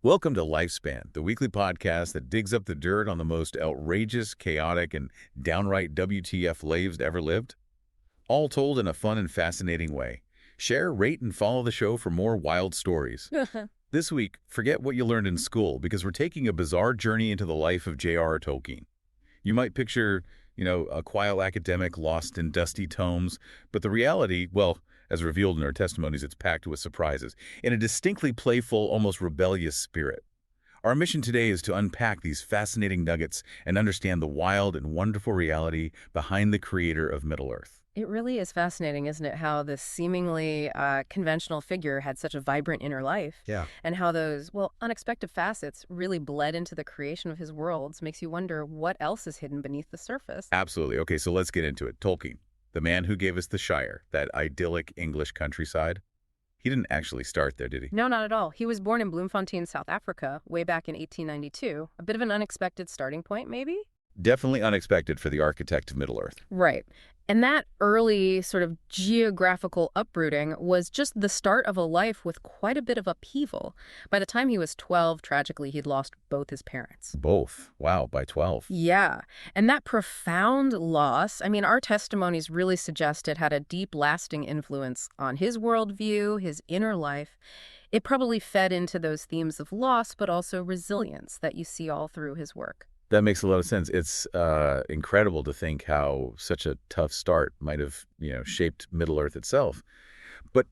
Welcome to Lifespan, the weekly podcast that digs up the dirt on the most outrageous, chaotic, and downright WTF lives ever lived. All told in a fun and fascinating way. Share, rate, and follow the show for more wild stories. This week, forget what you learned in school because we're taking a bizarre journey into the life of J.R.R. Tolkien. You might picture, a quiet academic lost in dusty tomes, but the reality, well, as revealed in our testimonies, it's packed with surprises, in a distinctly playful, almost rebellious spirit. Our mission today is to unpack these fascinating nuggets and understand the wild and wonderful reality behind the creator of Middle-earth. It really is fascinating, isn't it, how this seemingly conventional figure had such a vibrant inner life, Yeah. and how those, well, unexpected facets really bled into the creation of his worlds. Makes you wonder what else is hidden beneath the surface. Absolutely. Okay, so let's get into it. Tolkien, the man who gave us the Shire, that idyllic English countryside. He didn't actually start there, did he? No, not at all. He was born in Bloemfontein, South Africa, way back in 1892. A bit of an unexpected starting point, maybe? Definitely unexpected for the architect of Middle-earth. Right. And that early sort of geographical uprooting was just the start of a life with quite a bit of upheaval. By the time he was 12, tragically, he'd lost both his parents. Both. Wow, by 12. Yeah. And that profound loss, our testimonies really suggest it had a deep, lasting influence on his worldview, his inner life. It probably fed into those themes of loss, but also resilience that you see all through his work. That makes a lot of sense. It's incredible to think how such a tough start might have, shaped Middle-earth itself. But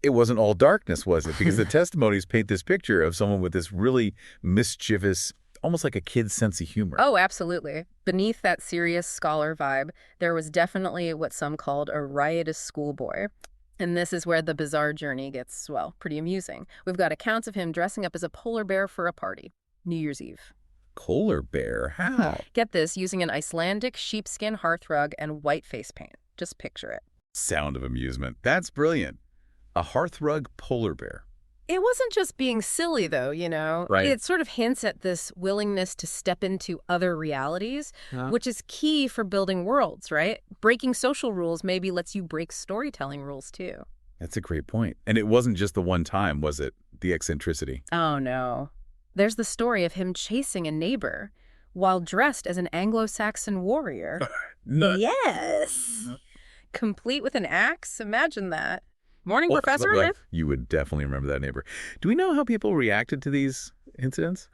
it wasn't all darkness, was it? Because the testimonies paint this picture of someone with this really mischievous, almost like a kid's sense of humor. Oh, absolutely. Beneath that serious scholar vibe, there was definitely what some called a riotous schoolboy. And this is where the bizarre journey gets, well, pretty amusing. We've got accounts of him dressing up as a polar bear for a party, New Year's Eve. Polar bear? How? Get this, using an Icelandic sheepskin hearthrug and white face paint. Just picture it. Sound of amusement. That's brilliant. A hearthrug polar bear. It wasn't just being silly, though, Right. It sort of hints at this willingness to step into other realities, which is key for building worlds, right? Breaking social rules maybe lets you break storytelling rules, too. That's a great point. And it wasn't just the one time, was it? The eccentricity. Oh, no. There's the story of him chasing a neighbor while dressed as an Anglo-Saxon warrior. No. Yes! Complete with an axe? Imagine that. Morning, Well, Professor. like, you would definitely remember that neighbor. Do we know how people reacted to these incidents?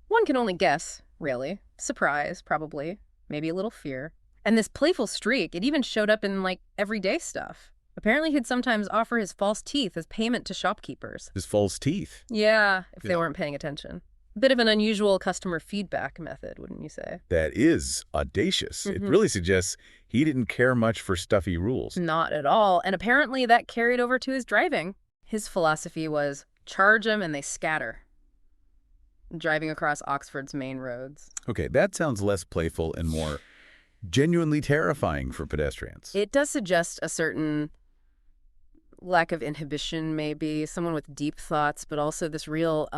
One can only guess, really. Surprise, probably. Maybe a little fear. And this playful streak, it even showed up in, everyday stuff. Apparently he'd sometimes offer his false teeth as payment to shopkeepers. His false teeth. Yeah, if they Yeah. weren't paying attention. A bit of an unusual customer feedback method, wouldn't you say? That is audacious. It Mhm. really suggests he didn't care much for stuffy rules. Not at all. And apparently that carried over to his driving. His philosophy was, charge 'em and they scatter. Driving across Oxford's main roads. Okay, that sounds less playful and more genuinely terrifying for pedestrians. It does suggest a certain lack of inhibition, maybe, someone with deep thoughts, but also this real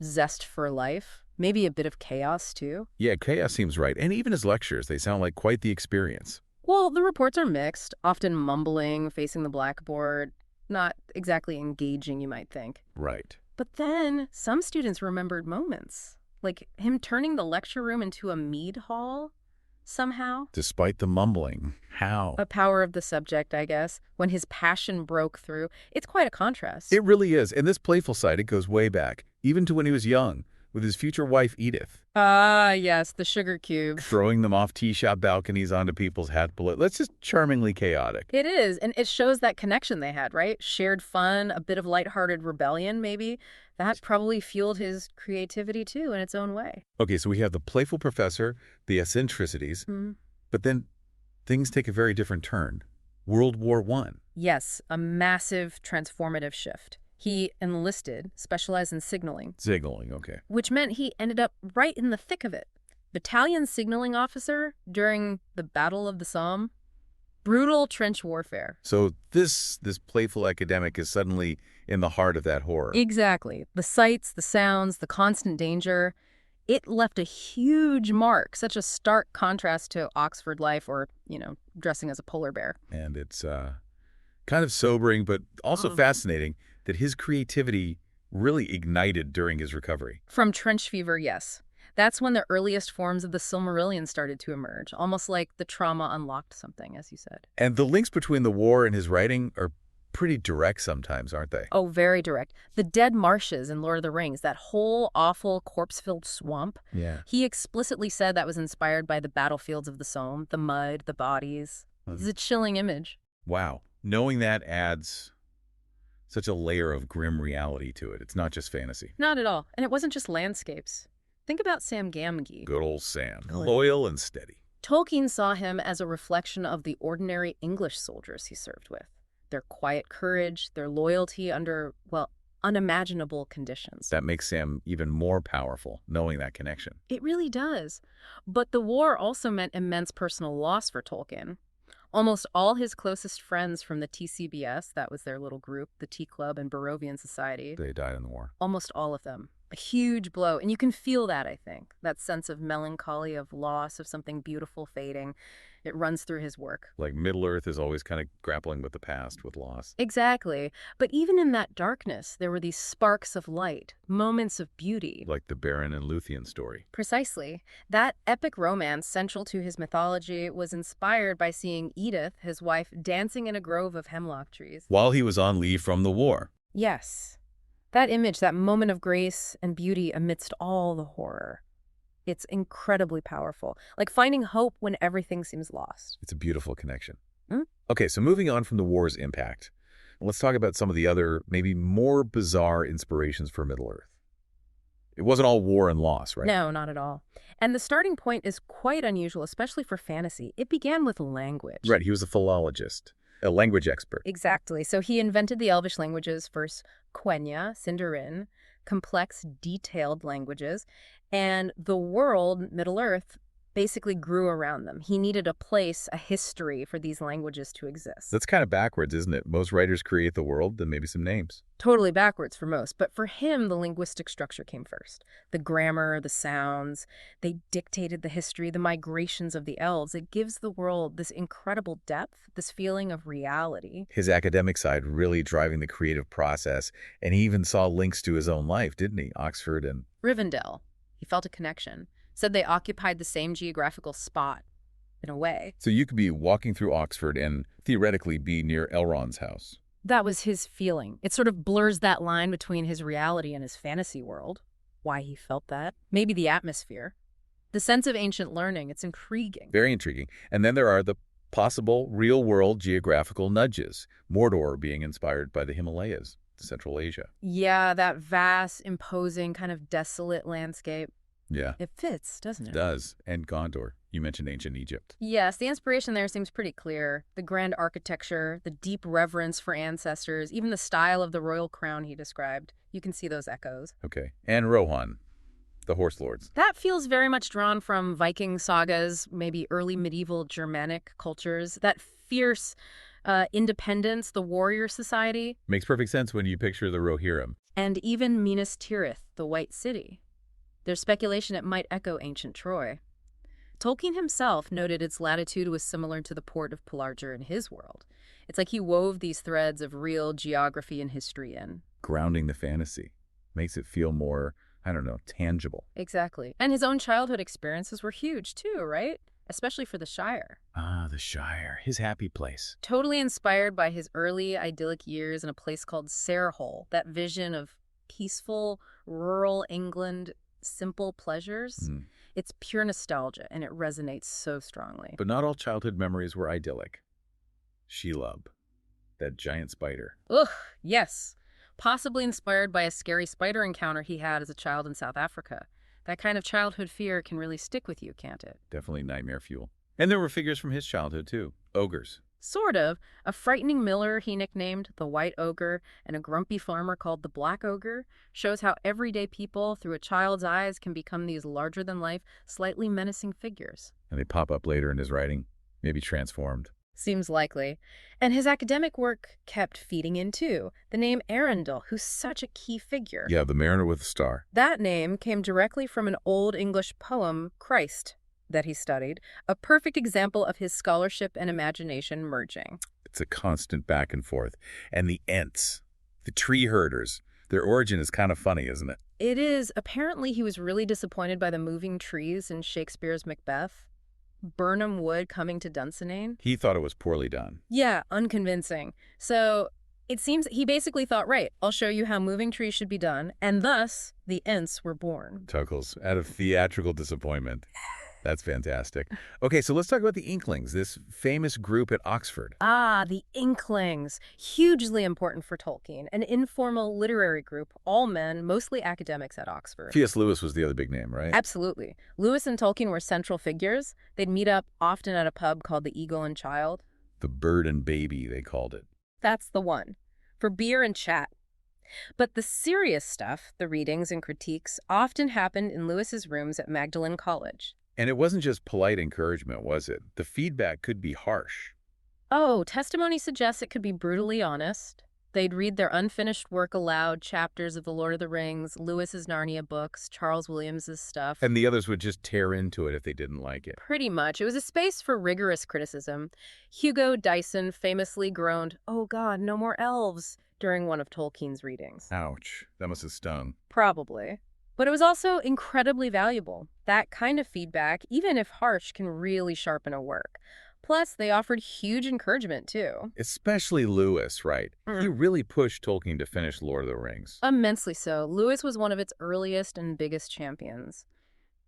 zest for life. Maybe a bit of chaos, too. Yeah, chaos seems right. And even his lectures, they sound like quite the experience. Well, the reports are mixed, often mumbling, facing the blackboard. Not exactly engaging, you might think. Right. But then some students remembered moments, like him turning the lecture room into a mead hall somehow. Despite the mumbling. How? A power of the subject, I guess, when his passion broke through. It's quite a contrast. It really is. And this playful side, it goes way back, even to when he was young, with his future wife, Edith. Ah, yes, the sugar cube. Throwing them off tea shop balconies onto people's hat bullets. That's just charmingly chaotic. It is, and it shows that connection they had, right? Shared fun, a bit of lighthearted rebellion, maybe. That probably fueled his creativity, too, in its own way. Okay, so we have the playful professor, the eccentricities, but then things take a very different turn. World War I. Yes, a massive transformative shift. He enlisted, specialized in signaling. Signaling, okay. Which meant he ended up right in the thick of it. Battalion signaling officer during the Battle of the Somme. Brutal trench warfare. So this playful academic is suddenly in the heart of that horror. Exactly. The sights, the sounds, the constant danger. It left a huge mark, such a stark contrast to Oxford life or, dressing as a polar bear. And it's kind of sobering, but also fascinating that his creativity really ignited during his recovery. From trench fever, yes. That's when the earliest forms of the Silmarillion started to emerge, almost like the trauma unlocked something, as you said. And the links between the war and his writing are pretty direct sometimes, aren't they? Oh, very direct. The Dead Marshes in Lord of the Rings, that whole awful corpse-filled swamp, Yeah. he explicitly said that was inspired by the battlefields of the Somme, the mud, the bodies. It's a chilling image. Wow. Knowing that adds such a layer of grim reality to it. It's not just fantasy. Not at all. And it wasn't just landscapes. Think about Sam Gamgee. Good old Sam. Oh, yeah. Loyal and steady. Tolkien saw him as a reflection of the ordinary English soldiers he served with. Their quiet courage, their loyalty under, well, unimaginable conditions. That makes Sam even more powerful, knowing that connection. It really does. But the war also meant immense personal loss for Tolkien. Almost all his closest friends from the TCBS, that was their little group, the Tea Club and Barovian Society, They died in the war. almost all of them. A huge blow. And you can feel that, I think. That sense of melancholy, of loss, of something beautiful fading. It runs through his work. Like Middle-earth is always kind of grappling with the past, with loss. Exactly. But even in that darkness, there were these sparks of light, moments of beauty. Like the Beren and Luthien story. Precisely. That epic romance central to his mythology was inspired by seeing Edith, his wife, dancing in a grove of hemlock trees. While he was on leave from the war. Yes. That image, that moment of grace and beauty amidst all the horror. It's incredibly powerful. Like finding hope when everything seems lost. It's a beautiful connection. Hmm? Okay, so moving on from the war's impact, let's talk about some of the other, maybe more bizarre inspirations for Middle-earth. It wasn't all war and loss, right? No, not at all. And the starting point is quite unusual, especially for fantasy. It began with language. Right, he was a philologist, a language expert. Exactly. So he invented the Elvish languages, first Quenya, Sindarin, complex, detailed languages, and the world, Middle-earth, basically grew around them. He needed a place, a history for these languages to exist. That's kind of backwards, isn't it? Most writers create the world, then maybe some names. Totally backwards for most, but for him, the linguistic structure came first. The grammar, the sounds, they dictated the history, the migrations of the elves. It gives the world this incredible depth, this feeling of reality. His academic side really driving the creative process, and he even saw links to his own life, didn't he? Oxford and... Rivendell, he felt a connection. Said they occupied the same geographical spot, in a way. So you could be walking through Oxford and theoretically be near Elrond's house. That was his feeling. It sort of blurs that line between his reality and his fantasy world. Why he felt that. Maybe the atmosphere. The sense of ancient learning. It's intriguing. Very intriguing. And then there are the possible real-world geographical nudges. Mordor being inspired by the Himalayas, Central Asia. Yeah, that vast, imposing, kind of desolate landscape. Yeah. It fits, doesn't it? It does. And Gondor. You mentioned ancient Egypt. Yes, the inspiration there seems pretty clear. The grand architecture, the deep reverence for ancestors, even the style of the royal crown he described. You can see those echoes. Okay. And Rohan, the horse lords. That feels very much drawn from Viking sagas, maybe early medieval Germanic cultures. That fierce independence, the warrior society. Makes perfect sense when you picture the Rohirrim. And even Minas Tirith, the White City. There's speculation it might echo ancient Troy. Tolkien himself noted its latitude was similar to the port of Pelargir in his world. It's like he wove these threads of real geography and history in. Grounding the fantasy. Makes it feel more, I don't know, tangible. Exactly. And his own childhood experiences were huge too, right? Especially for the Shire. Ah, the Shire. His happy place. Totally inspired by his early idyllic years in a place called Sarehole, that vision of peaceful, rural England, simple pleasures. It's pure nostalgia, and it resonates so strongly. But not all childhood memories were idyllic. Shelob, that giant spider. Ugh, yes. Possibly inspired by a scary spider encounter he had as a child in South Africa. That kind of childhood fear can really stick with you, can't it? Definitely nightmare fuel. And there were figures from his childhood, too. Ogres. Sort of. A frightening miller he nicknamed the White Ogre, and a grumpy farmer called the Black Ogre, shows how everyday people, through a child's eyes, can become these larger-than-life, slightly menacing figures. And they pop up later in his writing, maybe transformed. Seems likely. And his academic work kept feeding in, too. The name Arundel, who's such a key figure. Yeah, the Mariner with a Star. That name came directly from an Old English poem, Christ, that he studied, a perfect example of his scholarship and imagination merging. It's a constant back and forth. And the Ents, the tree herders, Their origin is kind of funny, isn't it? It is. Apparently, he was really disappointed by the moving trees in Shakespeare's Macbeth. Burnham Wood coming to Dunsinane. He thought it was poorly done. Yeah, unconvincing. So it seems he basically thought, right, I'll show you how moving trees should be done, and thus the Ents were born. Tuckles, out of theatrical disappointment. That's fantastic. Okay, so let's talk about the Inklings, this famous group at Oxford. Ah, the Inklings. Hugely important for Tolkien. An informal literary group, all men, mostly academics at Oxford. C.S. Lewis was the other big name, right? Absolutely. Lewis and Tolkien were central figures. They'd meet up often at a pub called the Eagle and Child. The Bird and Baby, they called it. That's the one. For beer and chat. But the serious stuff, the readings and critiques, often happened in Lewis's rooms at Magdalen College. And it wasn't just polite encouragement, was it? The feedback could be harsh. Oh, testimony suggests it could be brutally honest. They'd read their unfinished work aloud, chapters of The Lord of the Rings, Lewis's Narnia books, Charles Williams's stuff. And the others would just tear into it if they didn't like it. Pretty much. It was a space for rigorous criticism. Hugo Dyson famously groaned, "Oh God, no more elves," during one of Tolkien's readings. Ouch. That must have stung. Probably. But it was also incredibly valuable. That kind of feedback, even if harsh, can really sharpen a work. Plus, they offered huge encouragement, too. Especially Lewis, right? He really pushed Tolkien to finish Lord of the Rings. Immensely so. Lewis was one of its earliest and biggest champions.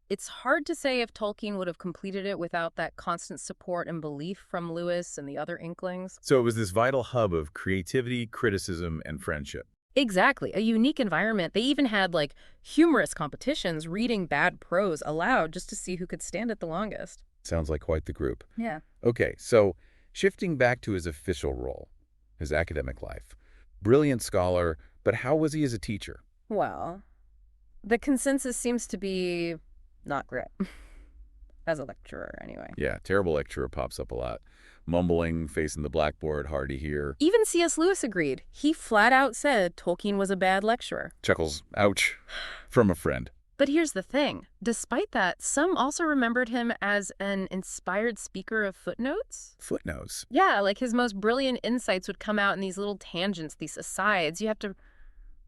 It's hard to say if Tolkien would have completed it without that constant support and belief from Lewis and the other Inklings. So it was this vital hub of creativity, criticism, and friendship. Exactly. A unique environment. They even had, humorous competitions, reading bad prose aloud just to see who could stand it the longest. Sounds like quite the group. Yeah. Okay, so shifting back to his official role, his academic life. Brilliant scholar, but how was he as a teacher? Well, the consensus seems to be not great. As a lecturer, anyway. Yeah, terrible lecturer pops up a lot. Mumbling, facing the blackboard, hard to hear. Even C.S. Lewis agreed. He flat out said Tolkien was a bad lecturer. Chuckles, ouch, from a friend. But here's the thing. Despite that, some also remembered him as an inspired speaker of footnotes. Footnotes? Yeah, his most brilliant insights would come out in these little tangents, these asides. You have to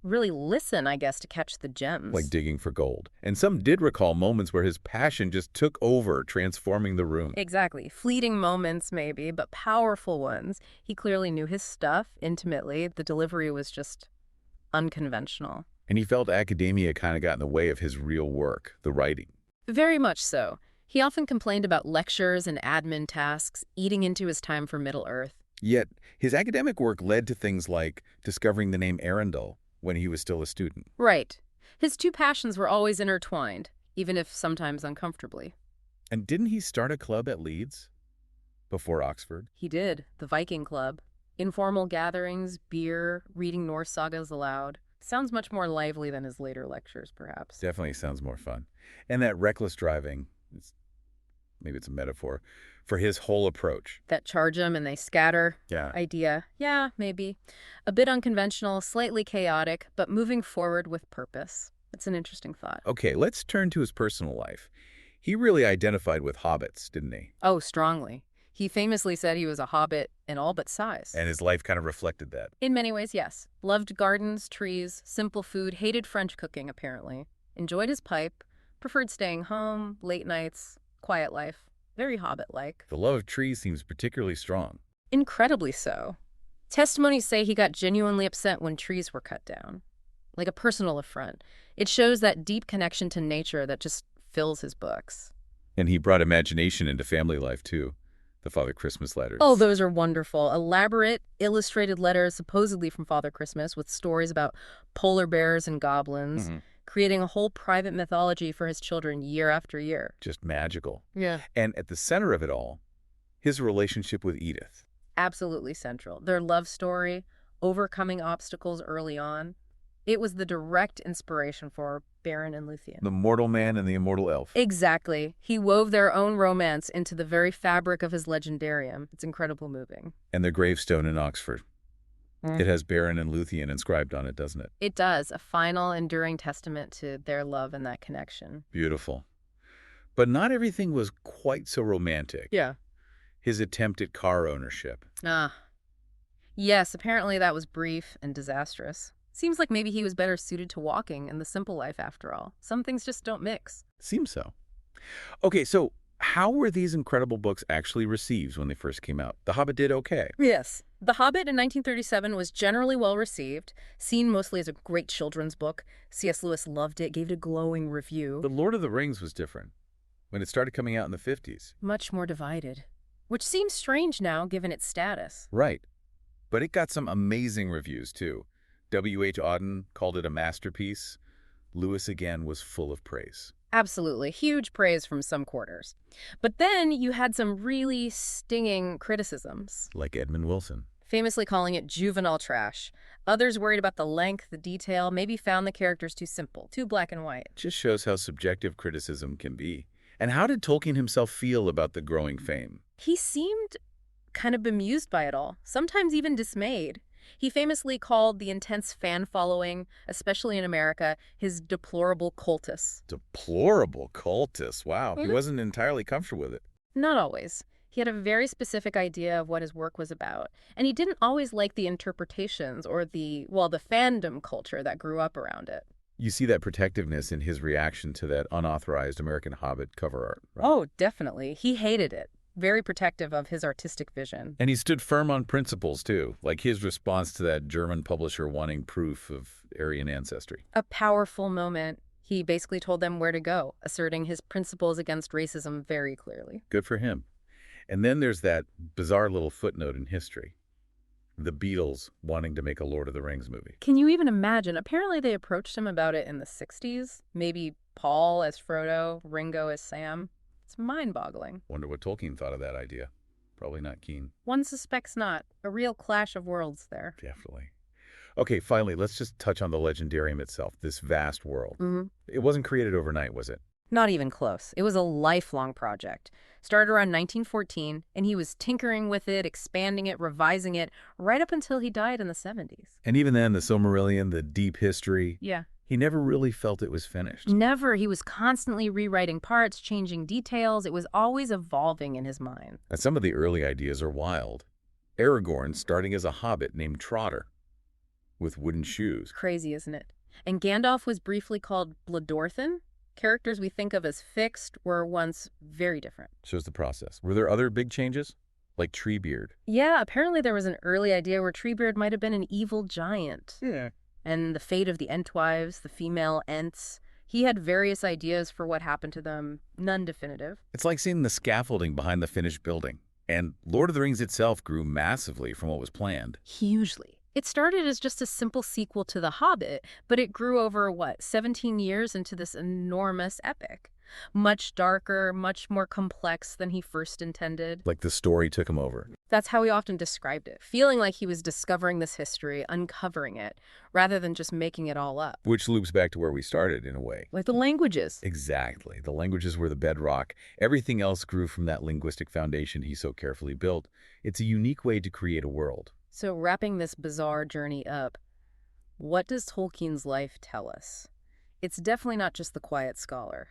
really listen, I guess, to catch the gems. Like digging for gold. And some did recall moments where his passion just took over, transforming the room. Exactly. Fleeting moments, maybe, but powerful ones. He clearly knew his stuff intimately. The delivery was just unconventional. And he felt academia kind of got in the way of his real work, the writing. Very much so. He often complained about lectures and admin tasks, eating into his time for Middle-earth. Yet, his academic work led to things like discovering the name Rivendell when he was still a student. Right. His two passions were always intertwined, even if sometimes uncomfortably. And didn't he start a club at Leeds before Oxford? He did. The Viking Club. Informal gatherings, beer, reading Norse sagas aloud. Sounds much more lively than his later lectures, perhaps. Definitely sounds more fun. And that reckless driving, maybe it's a metaphor, for his whole approach. That charge them and they scatter idea. Yeah, maybe. A bit unconventional, slightly chaotic, but moving forward with purpose. It's an interesting thought. Okay, let's turn to his personal life. He really identified with hobbits, didn't he? Oh, strongly. He famously said he was a hobbit in all but size. And his life kind of reflected that. In many ways, yes. Loved gardens, trees, simple food, hated French cooking, apparently. Enjoyed his pipe, preferred staying home, late nights, quiet life. Very hobbit-like. The love of trees seems particularly strong. Incredibly so. Testimonies say he got genuinely upset when trees were cut down. Like a personal affront. It shows that deep connection to nature that just fills his books. And he brought imagination into family life, too. The Father Christmas letters. Oh, those are wonderful. Elaborate, illustrated letters supposedly from Father Christmas with stories about polar bears and goblins, creating a whole private mythology for his children year after year. Just magical. Yeah. And at the center of it all, his relationship with Edith. Absolutely central. Their love story, overcoming obstacles early on. It was the direct inspiration for Beren and Luthien. The mortal man and the immortal elf. Exactly. He wove their own romance into the very fabric of his legendarium. It's incredibly moving. And their gravestone in Oxford. It has Beren and Luthien inscribed on it, doesn't it? It does. A final, enduring testament to their love and that connection. Beautiful. But not everything was quite so romantic. Yeah. His attempt at car ownership. Yes, apparently that was brief and disastrous. Seems like maybe he was better suited to walking and the simple life after all. Some things just don't mix. Seems so. Okay, so how were these incredible books actually received when they first came out? The Hobbit did okay. Yes. The Hobbit in 1937 was generally well received, seen mostly as a great children's book. C.S. Lewis loved it, gave it a glowing review. The Lord of the Rings was different. When it started coming out in the 50s. Much more divided. Which seems strange now, given its status. Right. But it got some amazing reviews, too. W.H. Auden called it a masterpiece. Lewis, again, was full of praise. Absolutely. Huge praise from some quarters. But then you had some really stinging criticisms. Like Edmund Wilson. Famously calling it juvenile trash. Others worried about the length, the detail, maybe found the characters too simple, too black and white. Just shows how subjective criticism can be. And how did Tolkien himself feel about the growing fame? He seemed kind of bemused by it all, sometimes even dismayed. He famously called the intense fan following, especially in America, his deplorable cultus. Deplorable cultus. Wow. He wasn't entirely comfortable with it. Not always. He had a very specific idea of what his work was about, and he didn't always like the interpretations or the fandom culture that grew up around it. You see that protectiveness in his reaction to that unauthorized American Hobbit cover art, right? Oh, definitely. He hated it. Very protective of his artistic vision. And he stood firm on principles, too, like his response to that German publisher wanting proof of Aryan ancestry. A powerful moment. He basically told them where to go, asserting his principles against racism very clearly. Good for him. And then there's that bizarre little footnote in history. The Beatles wanting to make a Lord of the Rings movie. Can you even imagine? Apparently they approached him about it in the 60s. Maybe Paul as Frodo, Ringo as Sam. It's mind-boggling. Wonder what Tolkien thought of that idea. Probably not keen. One suspects not. A real clash of worlds there. Definitely. Okay, finally, let's just touch on the legendarium itself, this vast world. Mm-hmm. It wasn't created overnight, was it? Not even close. It was a lifelong project. Started around 1914, and he was tinkering with it, expanding it, revising it, right up until he died in the 70s. And even then, the Silmarillion, the deep history, Yeah. he never really felt it was finished. Never. He was constantly rewriting parts, changing details. It was always evolving in his mind. And some of the early ideas are wild. Aragorn starting as a hobbit named Trotter, with wooden shoes. Crazy, isn't it? And Gandalf was briefly called Bledorthin. Characters we think of as fixed were once very different. Shows the process. Were there other big changes? Like Treebeard? Yeah, apparently there was an early idea where Treebeard might have been an evil giant. Yeah. And the fate of the Entwives, the female Ents. He had various ideas for what happened to them, none definitive. It's like seeing the scaffolding behind the finished building. And Lord of the Rings itself grew massively from what was planned. Hugely. It started as just a simple sequel to The Hobbit, but it grew over, 17 years into this enormous epic. Much darker, much more complex than he first intended. Like the story took him over. That's how he often described it, feeling like he was discovering this history, uncovering it, rather than just making it all up. Which loops back to where we started, in a way. Like the languages. Exactly. The languages were the bedrock. Everything else grew from that linguistic foundation he so carefully built. It's a unique way to create a world. So wrapping this bizarre journey up, what does Tolkien's life tell us? It's definitely not just the quiet scholar.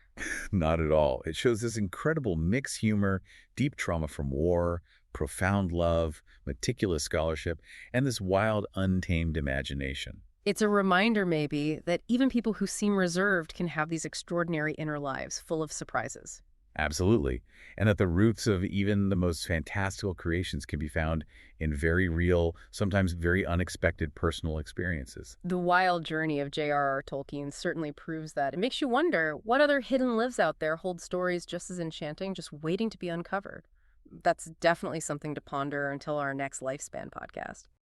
Not at all. It shows this incredible mixed humor, deep trauma from war, profound love, meticulous scholarship, and this wild, untamed imagination. It's a reminder, maybe, that even people who seem reserved can have these extraordinary inner lives full of surprises. Absolutely. And that the roots of even the most fantastical creations can be found in very real, sometimes very unexpected personal experiences. The wild journey of J.R.R. Tolkien certainly proves that. It makes you wonder what other hidden lives out there hold stories just as enchanting, just waiting to be uncovered. That's definitely something to ponder until our next Lifespan podcast.